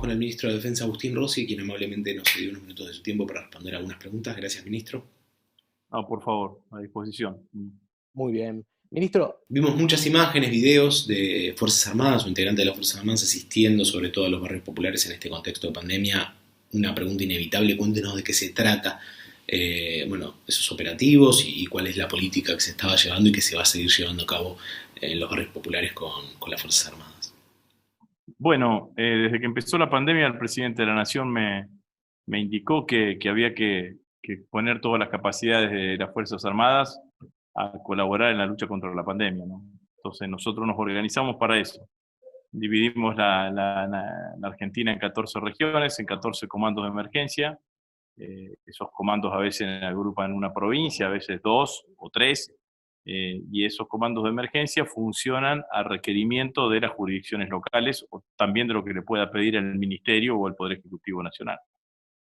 con el ministro de Defensa, Agustín Rossi, quien amablemente nos dio unos minutos de su tiempo para responder algunas preguntas. Gracias, ministro. No, por favor, a disposición. Muy bien. Ministro, Vimos muchas imágenes, videos de Fuerzas Armadas o integrantes de las Fuerzas Armadas asistiendo sobre todo a los barrios populares en este contexto de pandemia. Una pregunta inevitable, cuéntenos de qué se trata, esos operativos y cuál es la política que se estaba llevando y que se va a seguir llevando a cabo en los barrios populares con las Fuerzas Armadas. Bueno, desde que empezó la pandemia, el presidente de la Nación me indicó que había que poner todas las capacidades de las Fuerzas Armadas a colaborar en la lucha contra la pandemia, ¿no? Entonces nosotros nos organizamos para eso. Dividimos la Argentina en 14 regiones, en 14 comandos de emergencia. Esos comandos a veces agrupan una provincia, a veces dos o tres, y esos comandos de emergencia funcionan a requerimiento de las jurisdicciones locales o también de lo que le pueda pedir el Ministerio o el Poder Ejecutivo Nacional.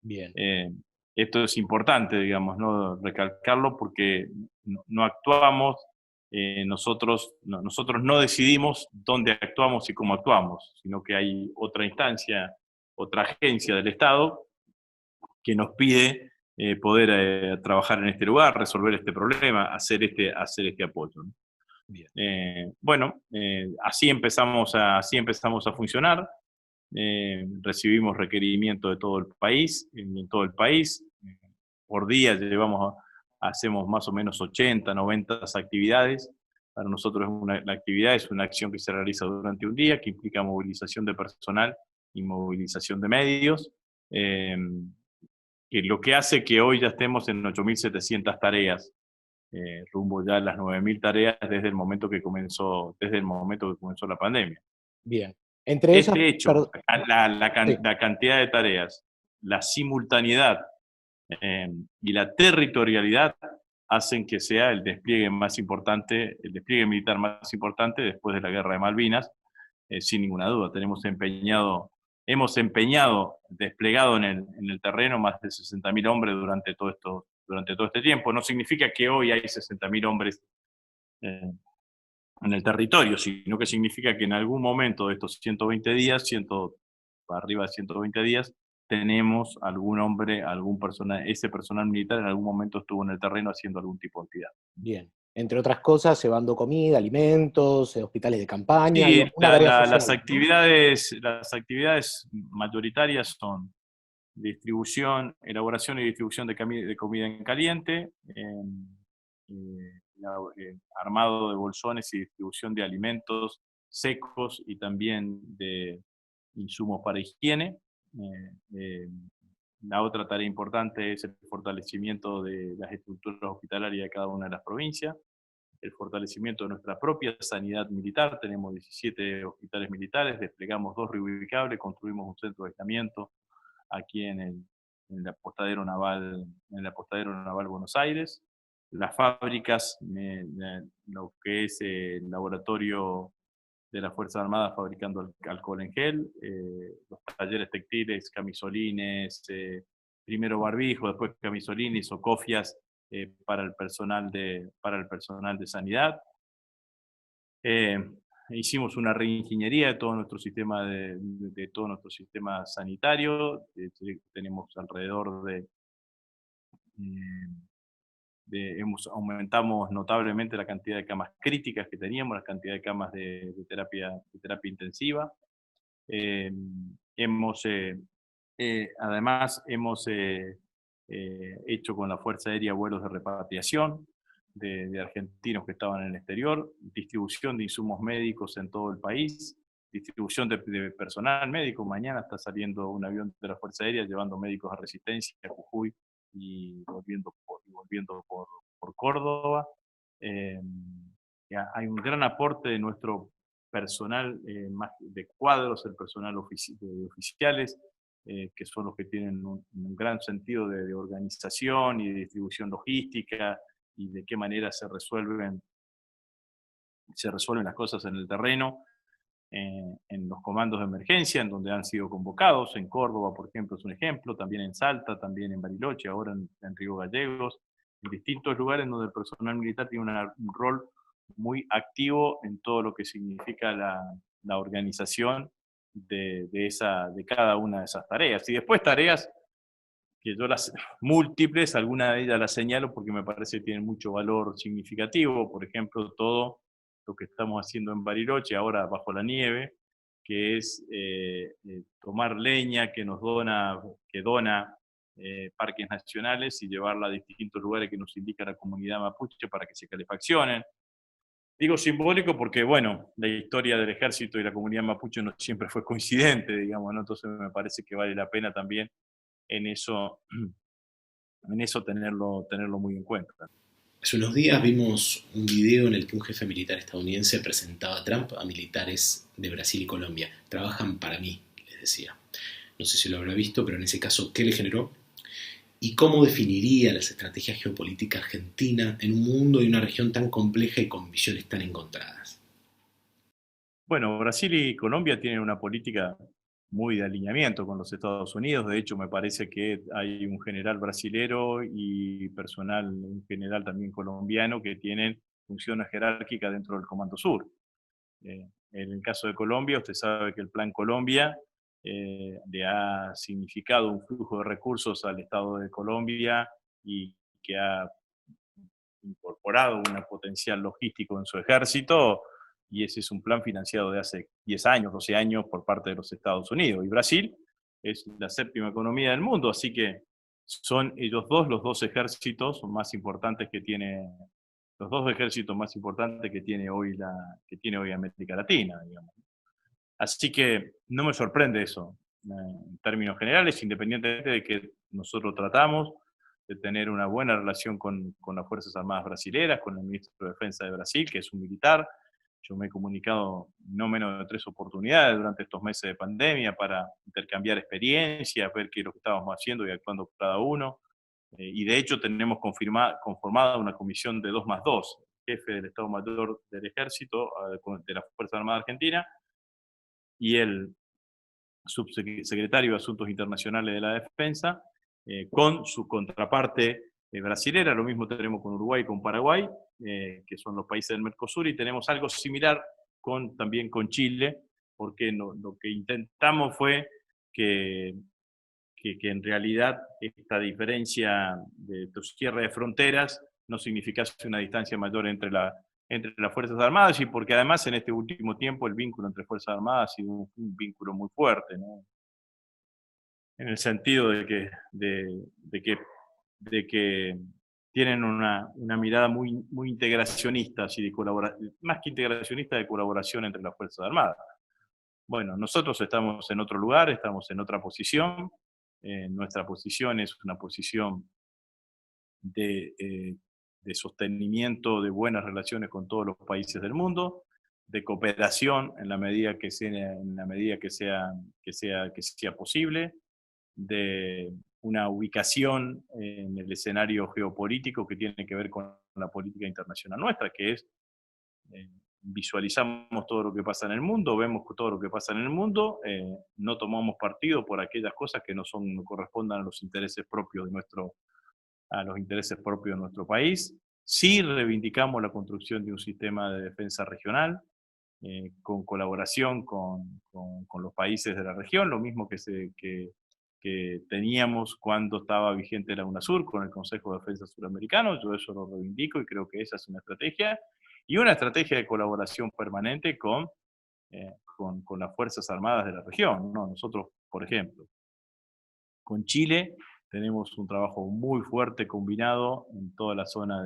bien. Esto es importante, digamos, ¿no? Recalcarlo porque no actuamos, nosotros no decidimos dónde actuamos y cómo actuamos, sino que hay otra instancia, otra agencia del Estado que nos pide poder trabajar en este lugar, resolver este problema, hacer este apoyo, ¿no? Bien. Así empezamos a funcionar. Recibimos requerimientos de todo el país, en todo el país. Por día hacemos más o menos 80, 90 actividades. Para nosotros la actividad es una acción que se realiza durante un día, que implica movilización de personal y movilización de medios, que lo que hace que hoy ya estemos en 8.700 tareas, rumbo ya a las 9.000 tareas desde el momento que comenzó la pandemia. Bien. Entre esas, Este hecho, sí, la cantidad de tareas, la simultaneidad y la territorialidad hacen que sea el despliegue militar más importante después de la Guerra de Malvinas, sin ninguna duda. Hemos empeñado, desplegado en el terreno más de 60.000 hombres durante todo este tiempo. No significa que hoy hay 60.000 hombres en el territorio, sino que significa que en algún momento de estos 120 días, para arriba de 120 días, tenemos algún hombre, ese personal militar en algún momento estuvo en el terreno haciendo algún tipo de actividad. bien. Entre otras cosas, llevando comida, alimentos, hospitales de campaña, Sí, una tarea social, ¿no? las actividades mayoritarias son elaboración y distribución de comida en caliente, armado de bolsones y distribución de alimentos secos y también de insumos para higiene. La otra tarea importante es el fortalecimiento de las estructuras hospitalarias de cada una de las provincias, el fortalecimiento de nuestra propia sanidad militar. Tenemos 17 hospitales militares, desplegamos 2 reubicables, construimos un centro de aislamiento aquí en el apostadero naval Buenos Aires. Las fábricas, lo que es el laboratorio de las Fuerzas Armadas fabricando alcohol en gel, los talleres textiles, camisolines, primero barbijo, después camisolines o cofias para el personal de sanidad. Hicimos una reingeniería de todo nuestro sistema de todo nuestro sistema sanitario. Tenemos alrededor aumentamos notablemente la cantidad de camas críticas que teníamos, la cantidad de camas de terapia intensiva. Además, hemos hecho con la Fuerza Aérea vuelos de repatriación de argentinos que estaban en el exterior, distribución de insumos médicos en todo el país, distribución de personal médico. Mañana está saliendo un avión de la Fuerza Aérea llevando médicos a Resistencia, a Jujuy y volviendo por Córdoba. Hay un gran aporte de nuestro personal más de cuadros, el personal de oficiales, que son los que tienen un gran sentido de organización y de distribución logística y de qué manera se resuelven las cosas en el terreno, en los comandos de emergencia, en donde han sido convocados, en Córdoba, por ejemplo, es un ejemplo, también en Salta, también en Bariloche, ahora en Río Gallegos, en distintos lugares donde el personal militar tiene un rol muy activo en todo lo que significa la organización de cada una de esas tareas. Y después tareas que yo las múltiples, algunas de ellas las señalo porque me parece que tienen mucho valor significativo, por ejemplo, todo lo que estamos haciendo en Bariloche, ahora bajo la nieve, que es tomar leña que dona parques nacionales y llevarla a distintos lugares que nos indica la comunidad mapuche para que se calefaccionen. Digo simbólico porque, bueno, la historia del ejército y la comunidad mapuche no siempre fue coincidente, digamos, ¿no? Entonces me parece que vale la pena también en eso, en eso tenerlo muy en cuenta. Hace unos días vimos un video en el que un jefe militar estadounidense presentaba a Trump a militares de Brasil y Colombia. Trabajan para mí, les decía. No sé si lo habrá visto, pero en ese caso, ¿qué le generó? ¿Y cómo definiría las estrategias geopolíticas argentinas en un mundo y una región tan compleja y con visiones tan encontradas? Bueno, Brasil y Colombia tienen una política muy de alineamiento con los Estados Unidos. De hecho, me parece que hay un general brasilero y personal, un general también colombiano, que tienen funciones jerárquicas dentro del Comando Sur. En el caso de Colombia, usted sabe que el Plan Colombia le ha significado un flujo de recursos al Estado de Colombia y que ha incorporado un potencial logístico en su ejército, y ese es un plan financiado de hace 10 años, 12 años por parte de los Estados Unidos. Y Brasil es la séptima economía del mundo, así que son ellos dos los dos ejércitos más importantes que tiene, los dos ejércitos más importantes que tiene hoy América Latina, digamos. Así que no me sorprende eso, en términos generales, independientemente de que nosotros tratamos de tener una buena relación con las Fuerzas Armadas brasileras, con el ministro de Defensa de Brasil, que es un militar. Yo me he comunicado no menos de 3 oportunidades durante estos meses de pandemia para intercambiar experiencias, ver qué es lo que estábamos haciendo y actuando cada uno. Y de hecho tenemos conformada una comisión de 2+2, jefe del Estado Mayor del Ejército, de la Fuerza Armada Argentina, y el subsecretario de Asuntos Internacionales de la Defensa, con su contraparte brasilera. Lo mismo tenemos con Uruguay y con Paraguay, que son los países del Mercosur, y tenemos algo similar también con Chile, porque lo que intentamos fue que en realidad esta diferencia de cierre de fronteras no significase una distancia mayor entre las Fuerzas Armadas, y porque además en este último tiempo el vínculo entre Fuerzas Armadas ha sido un vínculo muy fuerte, ¿no? En el sentido de que tienen una mirada muy integracionista, así más que integracionista, de colaboración entre las Fuerzas Armadas. Bueno, nosotros estamos en otro lugar, estamos en otra posición. Nuestra posición es una posición de sostenimiento de buenas relaciones con todos los países del mundo, de cooperación en la medida que sea posible, de una ubicación en el escenario geopolítico que tiene que ver con la política internacional nuestra, que es visualizamos todo lo que pasa en el mundo, vemos todo lo que pasa en el mundo, no tomamos partido por aquellas cosas que no correspondan a los intereses propios de nuestro país. Sí reivindicamos la construcción de un sistema de defensa regional, con colaboración con los países de la región, lo mismo que teníamos cuando estaba vigente la UNASUR con el Consejo de Defensa Suramericano. Yo eso lo reivindico y creo que esa es una estrategia, y una estrategia de colaboración permanente con las Fuerzas Armadas de la región, ¿no? Nosotros, por ejemplo, con Chile tenemos un trabajo muy fuerte combinado en toda la zona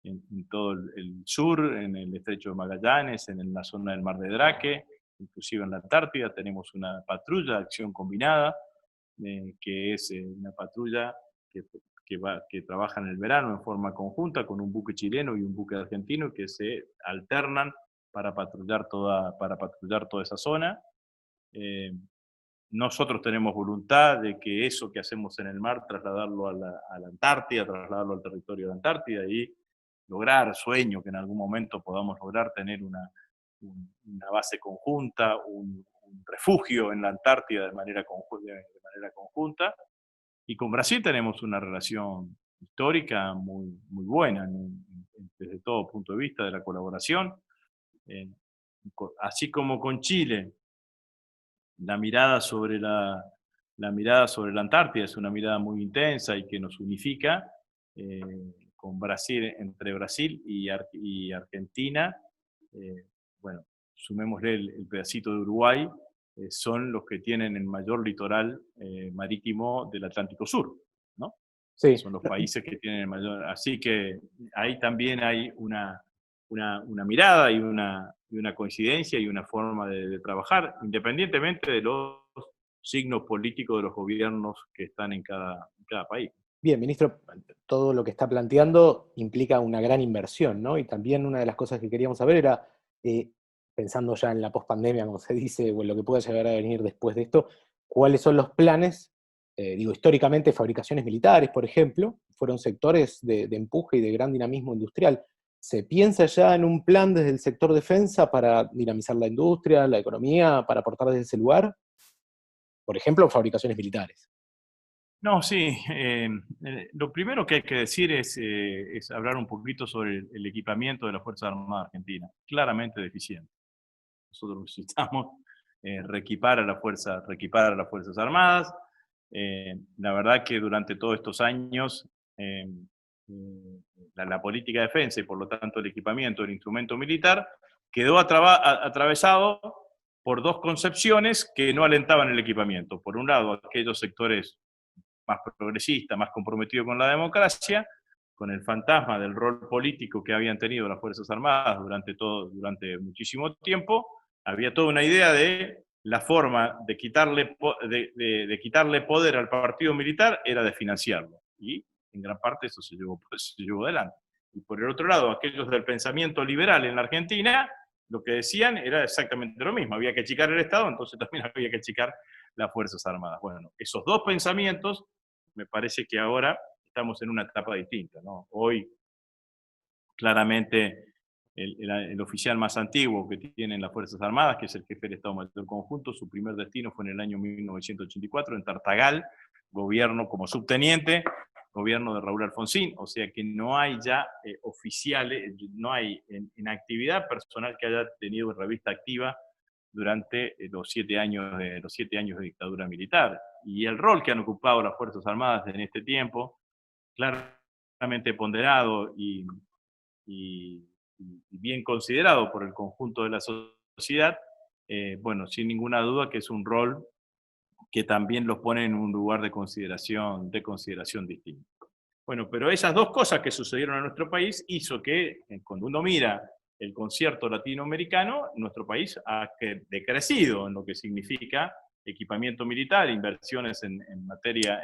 en todo el sur, en el estrecho de Magallanes, en la zona del Mar de Draque, inclusive en la Antártida. Tenemos una patrulla de acción combinada, que es una patrulla que trabaja en el verano en forma conjunta con un buque chileno y un buque argentino, que se alternan para patrullar toda esa zona. Nosotros tenemos voluntad de que eso que hacemos en el mar, trasladarlo a la Antártida, trasladarlo al territorio de la Antártida, y sueño que en algún momento podamos lograr tener una base conjunta, un refugio en la Antártida de manera conjunta. Y con Brasil tenemos una relación histórica muy buena, desde todo punto de vista de la colaboración. Así como con Chile La mirada sobre la mirada sobre la Antártida es una mirada muy intensa y que nos unifica, eh, con Brasil, entre Brasil y Argentina. eh, bueno, sumémosle el pedacito de Uruguay, son los que tienen el mayor litoral marítimo del Atlántico Sur, ¿no? Sí. Son los países que tienen el mayor. Así que ahí también hay una mirada y una coincidencia y una forma de trabajar, independientemente de los signos políticos de los gobiernos que están en cada país. Bien, ministro, todo lo que está planteando implica una gran inversión, ¿no? Y también una de las cosas que queríamos saber era, eh, pensando ya en la pospandemia, como se dice, o en lo que pueda llegar a venir después de esto, ¿cuáles son los planes? Digo, históricamente, fabricaciones militares, por ejemplo, fueron sectores de empuje y de gran dinamismo industrial. ¿Se piensa ya en un plan desde el sector defensa para dinamizar la industria, la economía, para aportar desde ese lugar? Por ejemplo, fabricaciones militares. No, sí. Lo primero que hay que decir es hablar un poquito sobre el equipamiento de las Fuerzas Armadas Argentinas. Claramente deficiente. Nosotros necesitamos reequipar a las Fuerzas Armadas. La verdad que durante todos estos años la política de defensa y por lo tanto el equipamiento del instrumento militar quedó atravesado por dos concepciones que no alentaban el equipamiento. Por un lado, aquellos sectores más progresistas, más comprometidos con la democracia, con el fantasma del rol político que habían tenido las Fuerzas Armadas durante muchísimo tiempo, había toda una idea de la forma de quitarle poder al partido militar era de financiarlo. Y en gran parte eso se llevó adelante. Y por el otro lado, aquellos del pensamiento liberal en la Argentina, lo que decían era exactamente lo mismo. Había que achicar el Estado, entonces también había que achicar las Fuerzas Armadas. Bueno, esos dos pensamientos, me parece que ahora estamos en una etapa distinta, ¿no? Hoy, claramente, el oficial más antiguo que tienen las Fuerzas Armadas, que es el jefe del Estado Mayor Conjunto, su primer destino fue en el año 1984 en Tartagal, gobierno como subteniente, gobierno de Raúl Alfonsín, o sea que no hay ya oficiales, no hay en actividad personal que haya tenido revista activa durante los 7 años de dictadura militar. Y el rol que han ocupado las Fuerzas Armadas en este tiempo, claramente ponderado y bien considerado por el conjunto de la sociedad, bueno, sin ninguna duda que es un rol que también los pone en un lugar de consideración distinto. Bueno, pero esas dos cosas que sucedieron en nuestro país hizo que, cuando uno mira el concierto latinoamericano, nuestro país ha decrecido en lo que significa equipamiento militar, inversiones en materia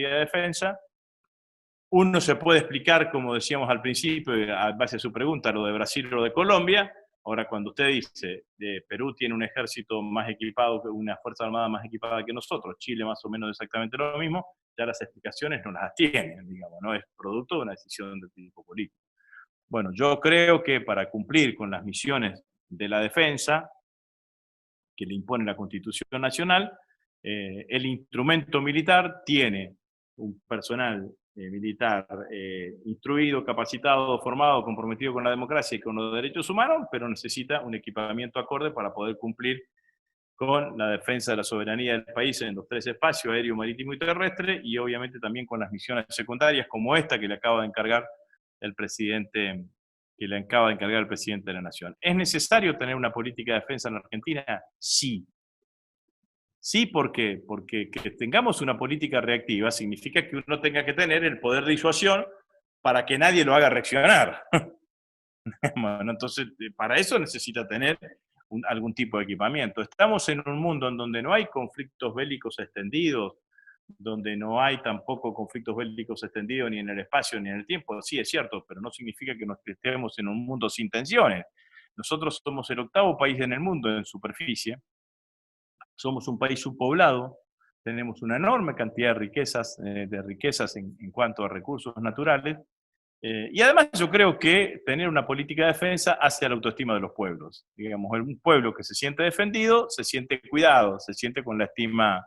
de defensa. Uno se puede explicar, como decíamos al principio, a base de su pregunta, lo de Brasil o lo de Colombia. Ahora, cuando usted dice Perú tiene un ejército más equipado, una fuerza armada más equipada que nosotros, Chile más o menos exactamente lo mismo, ya las explicaciones no las tienen, digamos, no es producto de una decisión de tipo político. Bueno, yo creo que para cumplir con las misiones de la defensa que le impone la Constitución Nacional, el instrumento militar tiene un personal militar instruido, capacitado, formado, comprometido con la democracia y con los derechos humanos, pero necesita un equipamiento acorde para poder cumplir con la defensa de la soberanía del país en los tres espacios, aéreo, marítimo y terrestre, y obviamente también con las misiones secundarias como esta que le acaba de encargar el presidente de la Nación. ¿Es necesario tener una política de defensa en la Argentina? Sí. Sí, ¿por qué? Porque que tengamos una política reactiva significa que uno tenga que tener el poder de disuasión para que nadie lo haga reaccionar. Bueno, entonces, para eso necesita tener algún tipo de equipamiento. Estamos en un mundo en donde no hay conflictos bélicos extendidos, donde no hay tampoco conflictos bélicos extendidos ni en el espacio ni en el tiempo. Sí, es cierto, pero no significa que nos estemos en un mundo sin tensiones. Nosotros somos el octavo país en el mundo en superficie, somos un país subpoblado, tenemos una enorme cantidad de riquezas en cuanto a recursos naturales, y además yo creo que tener una política de defensa hace a la autoestima de los pueblos. Digamos, un pueblo que se siente defendido, se siente cuidado, se siente con la estima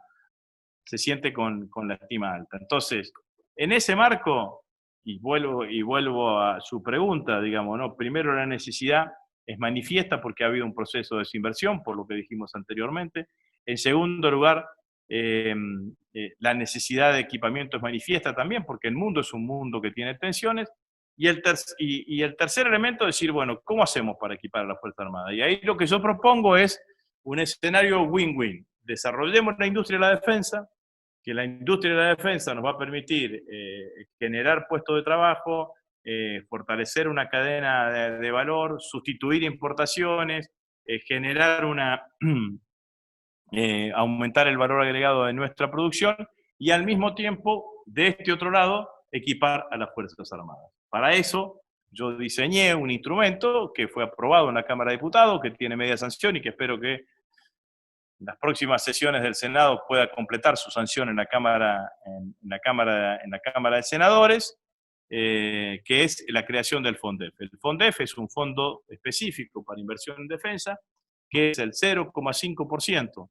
alta. Entonces, en ese marco, y vuelvo a su pregunta, digamos, ¿no? Primero la necesidad es manifiesta porque ha habido un proceso de desinversión, por lo que dijimos anteriormente. En segundo lugar, la necesidad de equipamiento es manifiesta también, porque el mundo es un mundo que tiene tensiones. Y el tercer elemento es decir, bueno, ¿cómo hacemos para equipar a la Fuerza Armada? Y ahí lo que yo propongo es un escenario win-win. Desarrollemos la industria de la defensa, que la industria de la defensa nos va a permitir generar puestos de trabajo, fortalecer una cadena de valor, sustituir importaciones, generar aumentar el valor agregado de nuestra producción y al mismo tiempo, de este otro lado, equipar a las Fuerzas Armadas. Para eso, yo diseñé un instrumento que fue aprobado en la Cámara de Diputados, que tiene media sanción y que espero que en las próximas sesiones del Senado pueda completar su sanción en la Cámara de Senadores, que es la creación del FONDEF. El FONDEF es un fondo específico para inversión en defensa, que es el 0,5%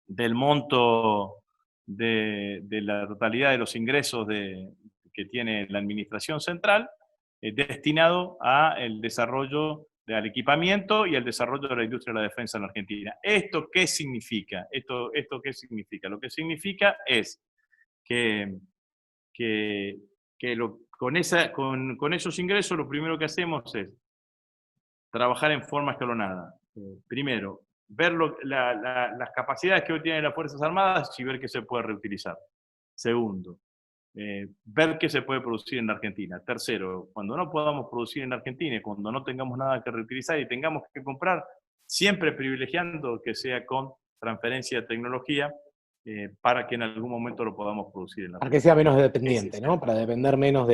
del monto de la totalidad de los ingresos que tiene la Administración Central, destinado al desarrollo al equipamiento y al desarrollo de la industria de la defensa en la Argentina. ¿Esto qué significa? ¿Esto qué significa? Lo que significa es que con esos ingresos lo primero que hacemos es trabajar en forma escalonada. Primero, ver las capacidades que hoy tienen las Fuerzas Armadas y ver qué se puede reutilizar. Segundo, ver qué se puede producir en la Argentina. Tercero, cuando no podamos producir en la Argentina y cuando no tengamos nada que reutilizar y tengamos que comprar, siempre privilegiando que sea con transferencia de tecnología para que en algún momento lo podamos producir en la Argentina. Para que sea menos dependiente, ¿no? Para depender menos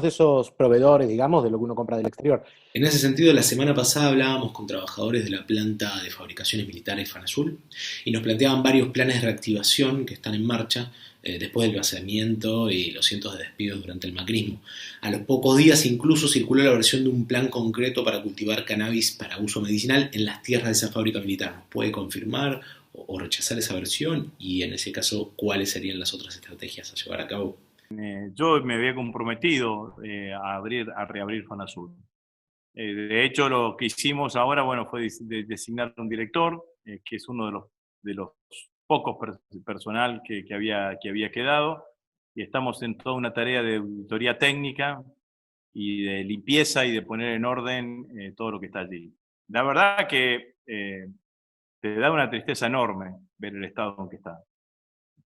de esos proveedores, digamos, de lo que uno compra del exterior. En ese sentido, la semana pasada hablábamos con trabajadores de la planta de fabricaciones militares Fanazul y nos planteaban varios planes de reactivación que están en marcha después del vaciamiento y los cientos de despidos durante el macrismo. A los pocos días incluso circuló la versión de un plan concreto para cultivar cannabis para uso medicinal en las tierras de esa fábrica militar. ¿Nos puede confirmar o rechazar esa versión? Y en ese caso, ¿cuáles serían las otras estrategias a llevar a cabo? Yo me había comprometido a reabrir Fanazul. De hecho, lo que hicimos ahora, bueno, fue designar un director, que es uno de los pocos personal que había quedado, y estamos en toda una tarea de auditoría técnica y de limpieza y de poner en orden todo lo que está allí. La verdad que te da una tristeza enorme ver el estado en que está,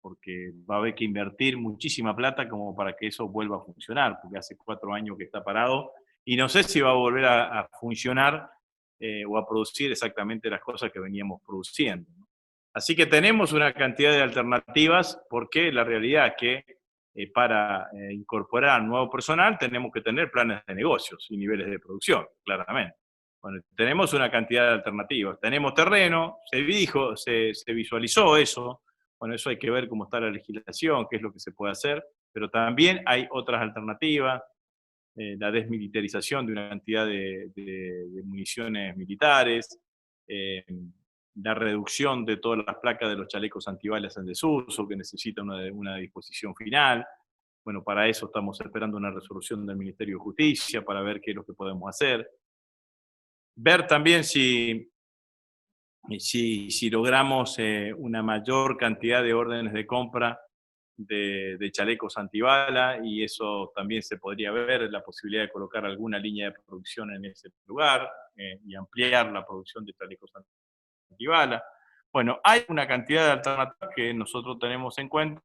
porque va a haber que invertir muchísima plata como para que eso vuelva a funcionar, porque hace 4 años que está parado, y no sé si va a volver a funcionar o a producir exactamente las cosas que veníamos produciendo. Así que tenemos una cantidad de alternativas, porque la realidad es que para incorporar nuevo personal tenemos que tener planes de negocios y niveles de producción, claramente. Bueno, tenemos una cantidad de alternativas. Tenemos terreno, se visualizó eso. Bueno, eso hay que ver cómo está la legislación, qué es lo que se puede hacer, pero también hay otras alternativas, la desmilitarización de una cantidad de municiones militares, la reducción de todas las placas de los chalecos antibalas en desuso, que necesita una disposición final. Bueno, para eso estamos esperando una resolución del Ministerio de Justicia para ver qué es lo que podemos hacer. Ver también si logramos una mayor cantidad de órdenes de compra de chalecos antibala, y eso también se podría ver, la posibilidad de colocar alguna línea de producción en ese lugar y ampliar la producción de chalecos antibala. Bueno, hay una cantidad de alternativas que nosotros tenemos en cuenta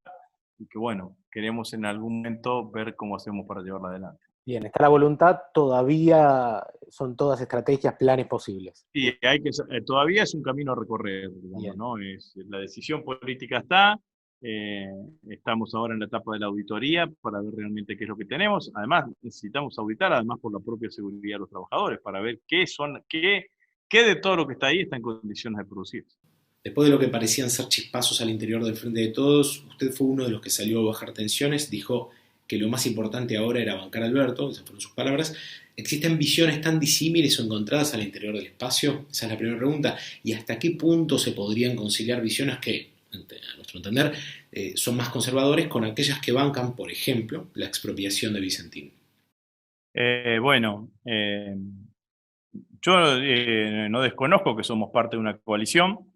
y que, bueno, queremos en algún momento ver cómo hacemos para llevarla adelante. Bien, está la voluntad, todavía son todas estrategias, planes posibles. Sí, todavía es un camino a recorrer, digamos, ¿no? La decisión política está, estamos ahora en la etapa de la auditoría para ver realmente qué es lo que tenemos. Además, necesitamos auditar, además por la propia seguridad de los trabajadores, para ver qué de todo lo que está ahí está en condiciones de producirse. Después de lo que parecían ser chispazos al interior del Frente de Todos, usted fue uno de los que salió a bajar tensiones, dijo que lo más importante ahora era bancar a Alberto, esas fueron sus palabras. ¿Existen visiones tan disímiles o encontradas al interior del espacio? Esa es la primera pregunta. ¿Y hasta qué punto se podrían conciliar visiones que, a nuestro entender, son más conservadores con aquellas que bancan, por ejemplo, la expropiación de Vicentín? Yo no desconozco que somos parte de una coalición.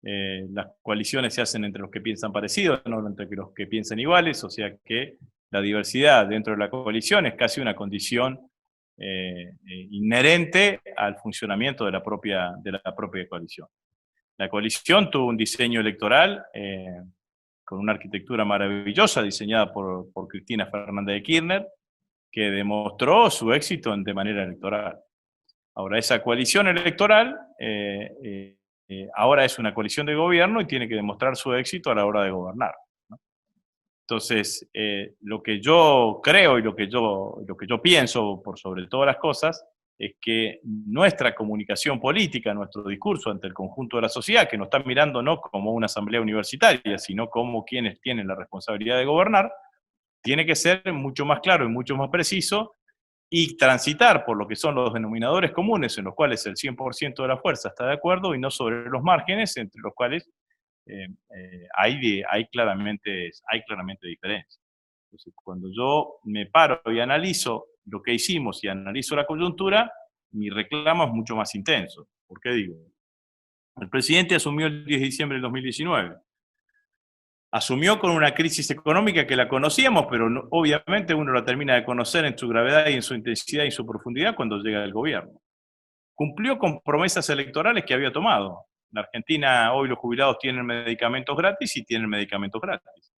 las coaliciones se hacen entre los que piensan parecidos, no entre los que piensan iguales, o sea que la diversidad dentro de la coalición es casi una condición inherente al funcionamiento de la propia coalición. La coalición tuvo un diseño electoral con una arquitectura maravillosa diseñada por Cristina Fernández de Kirchner, que demostró su éxito de manera electoral. Ahora, esa coalición electoral ahora es una coalición de gobierno y tiene que demostrar su éxito a la hora de gobernar, ¿no? Entonces, lo que yo creo y lo que yo pienso por sobre todas las cosas es que nuestra comunicación política, nuestro discurso ante el conjunto de la sociedad, que nos está mirando no como una asamblea universitaria, sino como quienes tienen la responsabilidad de gobernar, tiene que ser mucho más claro y mucho más preciso y transitar por lo que son los denominadores comunes en los cuales el 100% de la fuerza está de acuerdo y no sobre los márgenes entre los cuales hay claramente diferencias. Entonces, cuando yo me paro y analizo lo que hicimos y analizo la coyuntura, mi reclamo es mucho más intenso. ¿Por qué digo? El presidente asumió el 10 de diciembre del 2019. Asumió con una crisis económica que la conocíamos, pero no, obviamente uno la termina de conocer en su gravedad y en su intensidad y en su profundidad cuando llega al gobierno. Cumplió con promesas electorales que había tomado. En Argentina hoy los jubilados tienen medicamentos gratis y tienen medicamentos gratis.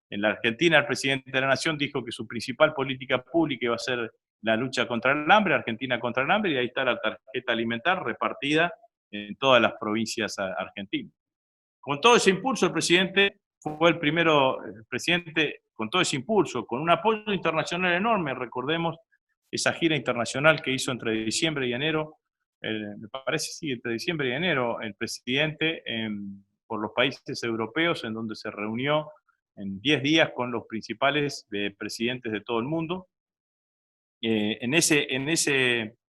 En la Argentina el presidente de la Nación dijo que su principal política pública iba a ser la lucha contra el hambre, Argentina contra el hambre, y ahí está la tarjeta alimentar repartida en todas las provincias argentinas. Con todo ese impulso el presidente fue el presidente con todo ese impulso, con un apoyo internacional enorme, recordemos esa gira internacional que hizo entre diciembre y enero, me parece sí, entre diciembre y enero, el presidente por los países europeos, en donde se reunió en 10 días con los principales presidentes de todo el mundo,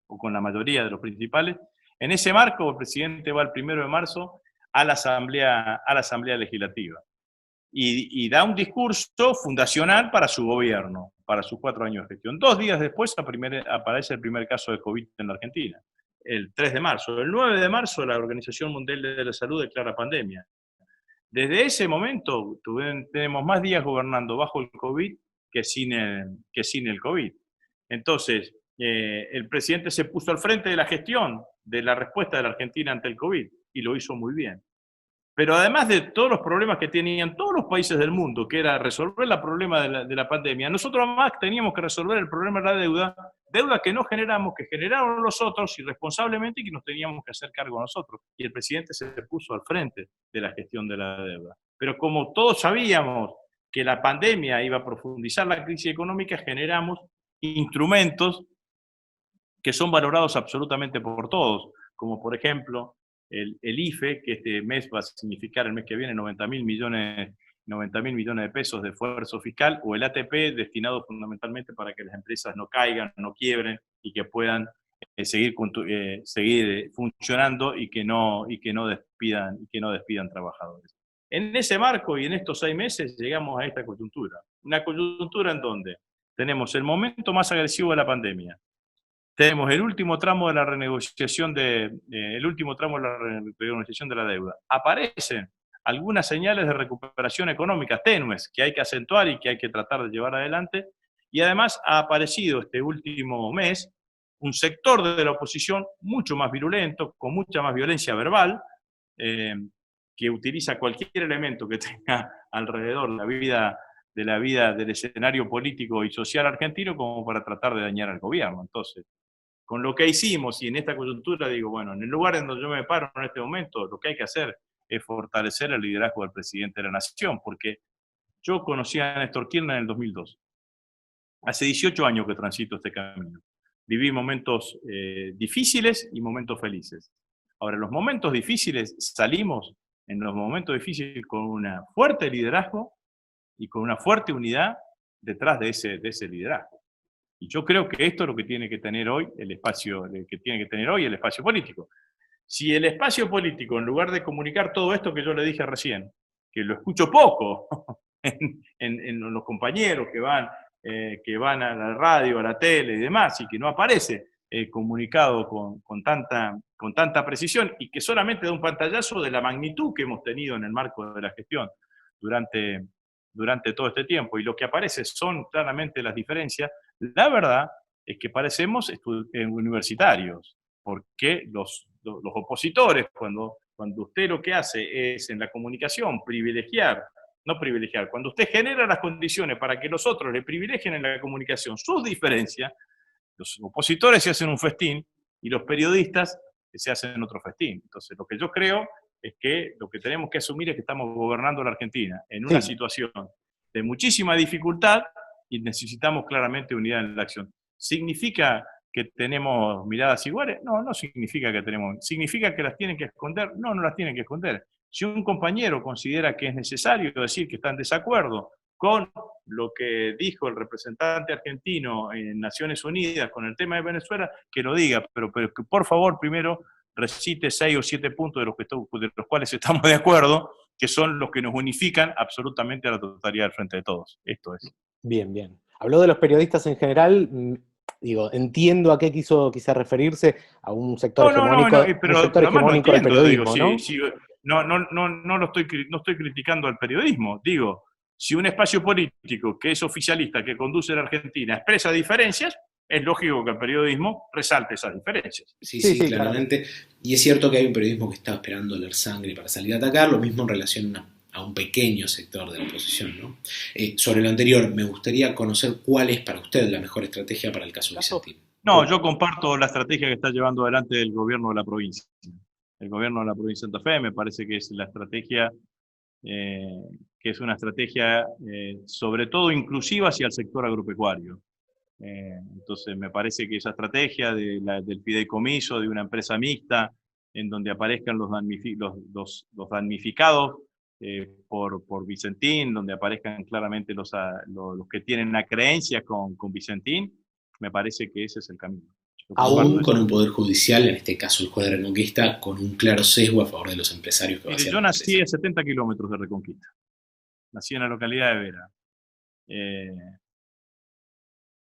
o con la mayoría de los principales. En ese marco, el presidente va el 1 de marzo a la Asamblea Legislativa y da un discurso fundacional para su gobierno, para sus 4 años de gestión. 2 días después aparece el primer caso de COVID en la Argentina, el 3 de marzo. El 9 de marzo la Organización Mundial de la Salud declara pandemia. Desde ese momento tenemos más días gobernando bajo el COVID que sin el COVID. Entonces, el presidente se puso al frente de la gestión, de la respuesta de la Argentina ante el COVID, y lo hizo muy bien. Pero además de todos los problemas que tenían todos los países del mundo, que era resolver el problema de la pandemia, nosotros además teníamos que resolver el problema de la deuda que no generamos, que generaron los otros irresponsablemente y que nos teníamos que hacer cargo nosotros. Y el presidente se puso al frente de la gestión de la deuda. Pero como todos sabíamos que la pandemia iba a profundizar la crisis económica, generamos instrumentos que son valorados absolutamente por todos, como por ejemplo el IFE, que este mes va a significar el mes que viene 90.000 millones de pesos de esfuerzo fiscal, o el ATP, destinado fundamentalmente para que las empresas no caigan, no quiebren y que puedan seguir funcionando y que no despidan trabajadores. En ese marco y en estos 6 meses llegamos a esta coyuntura, una coyuntura en donde tenemos el momento más agresivo de la pandemia. Tenemos el último tramo de la renegociación de la deuda. Aparecen algunas señales de recuperación económica tenues que hay que acentuar y que hay que tratar de llevar adelante. Y además ha aparecido este último mes un sector de la oposición mucho más virulento, con mucha más violencia verbal, que utiliza cualquier elemento que tenga alrededor de la vida del escenario político y social argentino como para tratar de dañar al gobierno. Entonces, con lo que hicimos y en esta coyuntura digo, bueno, en el lugar en donde yo me paro en este momento, lo que hay que hacer es fortalecer el liderazgo del presidente de la Nación, porque yo conocí a Néstor Kirchner en el 2002. Hace 18 años que transito este camino. Viví momentos difíciles y momentos felices. Ahora, en los momentos difíciles salimos, en los momentos difíciles, con un fuerte liderazgo y con una fuerte unidad detrás de ese liderazgo. Y yo creo que esto es lo que tiene que tener hoy el espacio político. Si el espacio político, en lugar de comunicar todo esto que yo le dije recién, que lo escucho poco en los compañeros que van a la radio, a la tele y demás, y que no aparece, comunicado con tanta precisión y que solamente da un pantallazo de la magnitud que hemos tenido en el marco de la gestión durante todo este tiempo. Y lo que aparece son claramente las diferencias. La verdad es que parecemos universitarios, porque los opositores, cuando usted lo que hace es en la comunicación no privilegiar, cuando usted genera las condiciones para que los otros le privilegien en la comunicación sus diferencias, los opositores se hacen un festín y los periodistas se hacen otro festín. Entonces, lo que yo creo es que lo que tenemos que asumir es que estamos gobernando la Argentina en una situación de muchísima dificultad y necesitamos claramente unidad en la acción. ¿Significa que tenemos miradas iguales? No, no significa que tenemos. ¿Significa que las tienen que esconder? No, no las tienen que esconder. Si un compañero considera que es necesario decir que está en desacuerdo con lo que dijo el representante argentino en Naciones Unidas con el tema de Venezuela, que lo diga, pero que por favor primero recite 6 o 7 puntos de los cuales estamos de acuerdo, que son los que nos unifican absolutamente a la totalidad del Frente de Todos. Esto es. Bien, bien. Habló de los periodistas en general, digo, entiendo a qué quiso quizá referirse, a un sector hegemónico, pero un sector hegemónico del periodismo, digo, ¿no? No estoy criticando al periodismo, digo, si un espacio político que es oficialista, que conduce a la Argentina, expresa diferencias, es lógico que el periodismo resalte esas diferencias. Sí, claramente. Y es cierto que hay un periodismo que está esperando leer sangre para salir a atacar, lo mismo en relación a un pequeño sector de la oposición, ¿no? Sobre lo anterior, me gustaría conocer cuál es para usted la mejor estrategia para el caso Vicentín. No, yo comparto la estrategia que está llevando adelante el gobierno de la provincia. El gobierno de la provincia de Santa Fe me parece que es la estrategia, que es una estrategia sobre todo inclusiva hacia el sector agropecuario. Entonces me parece que esa estrategia del fideicomiso, de una empresa mixta, en donde aparezcan los damnificados por Vicentín, donde aparezcan claramente los que tienen una creencia con Vicentín, me parece que ese es el camino. Aún con un poder judicial, en este caso el juez de Reconquista, con un claro sesgo a favor de los empresarios que Yo nací a 70 kilómetros de Reconquista. Nací en la localidad de Vera.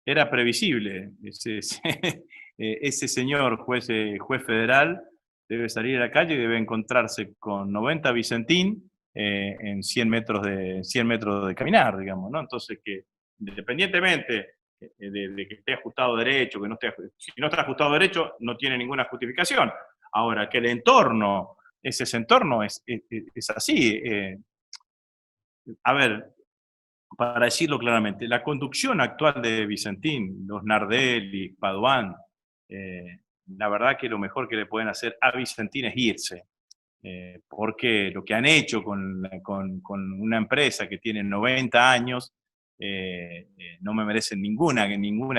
Era previsible. Ese señor juez federal debe salir a la calle y debe encontrarse con 90 Vicentín en 100 metros de caminar, digamos, ¿no? Entonces, que independientemente de que esté ajustado derecho, si no está ajustado derecho, no tiene ninguna justificación. Ahora, que el entorno, ese entorno es así. A ver, para decirlo claramente, la conducción actual de Vicentín, los Nardelli, Padoan, la verdad que lo mejor que le pueden hacer a Vicentín es irse. Porque lo que han hecho con una empresa que tiene 90 años no me merecen ninguna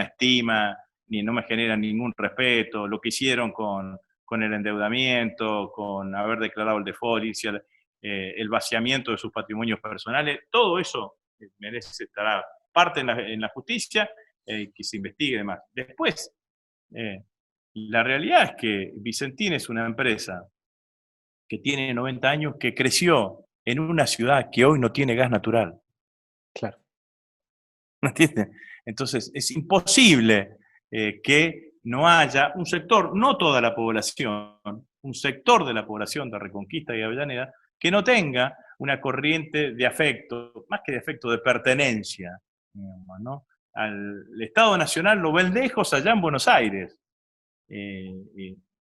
estima, ni no me generan ningún respeto. Lo que hicieron con el endeudamiento, con haber declarado el default, el vaciamiento de sus patrimonios personales, todo eso estará parte en la justicia, que se investigue y demás. Después, la realidad es que Vicentín es una empresa que tiene 90 años, que creció en una ciudad que hoy no tiene gas natural. Claro. ¿Me entiendes? Entonces, es imposible que no haya un sector, no toda la población, un sector de la población de Reconquista y Avellaneda, que no tenga una corriente de afecto, más que de afecto, de pertenencia, digamos, ¿no? Al Estado Nacional lo ven lejos allá en Buenos Aires.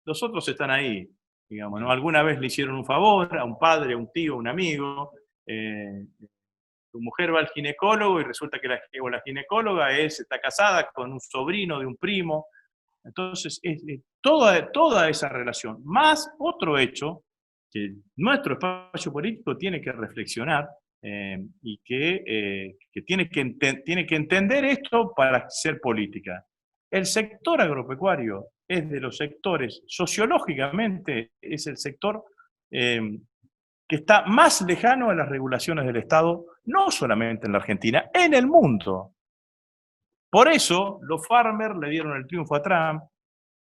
Los otros están ahí. Digamos, ¿no? Alguna vez le hicieron un favor a un padre, a un tío, a un amigo. Tu mujer va al ginecólogo y resulta que la ginecóloga está casada con un sobrino de un primo. Entonces, toda esa relación, más otro hecho que nuestro espacio político tiene que reflexionar y que tiene que entender esto para hacer política. El sector agropecuario es de los sectores, sociológicamente, es el sector que está más lejano a las regulaciones del Estado, no solamente en la Argentina, en el mundo. Por eso, los farmers le dieron el triunfo a Trump,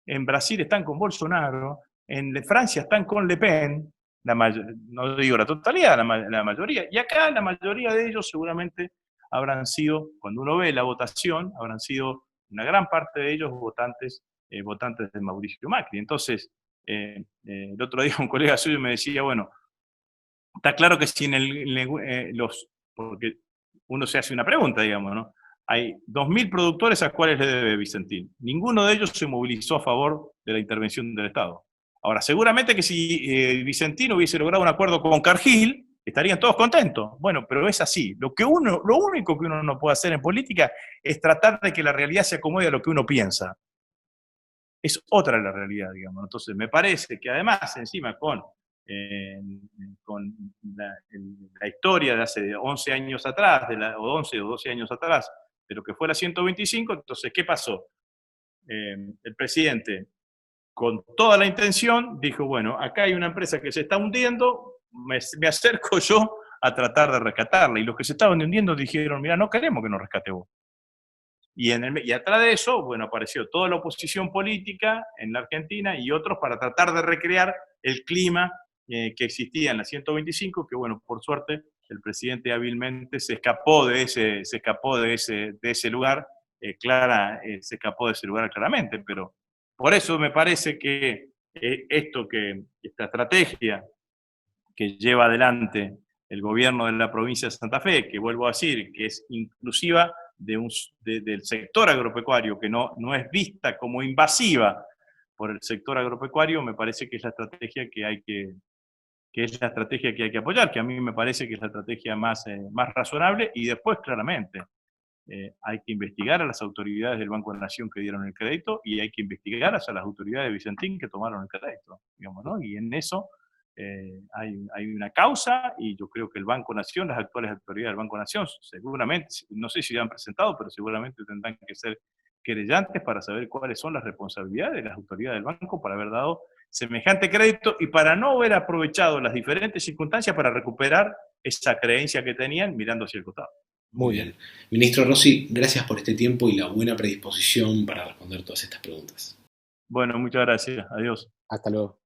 en Brasil están con Bolsonaro, en Francia están con Le Pen, no digo la totalidad, la mayoría, y acá la mayoría de ellos seguramente habrán sido, cuando uno ve la votación, habrán sido una gran parte de ellos votantes votantes de Mauricio Macri. Entonces, el otro día un colega suyo me decía, bueno, está claro que si porque uno se hace una pregunta, digamos, ¿no? Hay 2.000 productores a los cuales le debe Vicentín. Ninguno de ellos se movilizó a favor de la intervención del Estado. Ahora, seguramente que si Vicentín hubiese logrado un acuerdo con Cargill, estarían todos contentos. Bueno, pero es así. Lo único que uno no puede hacer en política es tratar de que la realidad se acomode a lo que uno piensa. Es otra la realidad, digamos. Entonces, me parece que además, encima, con la historia de hace 11 años atrás, o 11 o 12 años atrás, de lo que fue la 125, entonces, ¿qué pasó? El presidente, con toda la intención, dijo, bueno, acá hay una empresa que se está hundiendo, me acerco yo a tratar de rescatarla. Y los que se estaban hundiendo dijeron, mira, no queremos que nos rescate vos. Y atrás de eso, bueno, apareció toda la oposición política en la Argentina y otros para tratar de recrear el clima que existía en la 125, que bueno, por suerte el presidente hábilmente se escapó de ese lugar, se escapó de ese lugar claramente, pero por eso me parece que esta estrategia que lleva adelante el gobierno de la provincia de Santa Fe, que vuelvo a decir, que es inclusiva del sector agropecuario, que no es vista como invasiva por el sector agropecuario, me parece que es la estrategia que hay que apoyar, que a mí me parece que es la estrategia más razonable, y después claramente hay que investigar a las autoridades del Banco de la Nación que dieron el crédito y hay que investigar a las autoridades de Vicentín que tomaron el crédito, digamos, ¿no? Y en eso hay una causa y yo creo que el Banco Nación, las actuales autoridades del Banco Nación, seguramente, no sé si ya han presentado, pero seguramente tendrán que ser querellantes para saber cuáles son las responsabilidades de las autoridades del banco para haber dado semejante crédito y para no haber aprovechado las diferentes circunstancias para recuperar esa creencia que tenían mirando hacia el costado. Muy bien. Ministro Rossi, gracias por este tiempo y la buena predisposición para responder todas estas preguntas. Bueno, muchas gracias. Adiós. Hasta luego.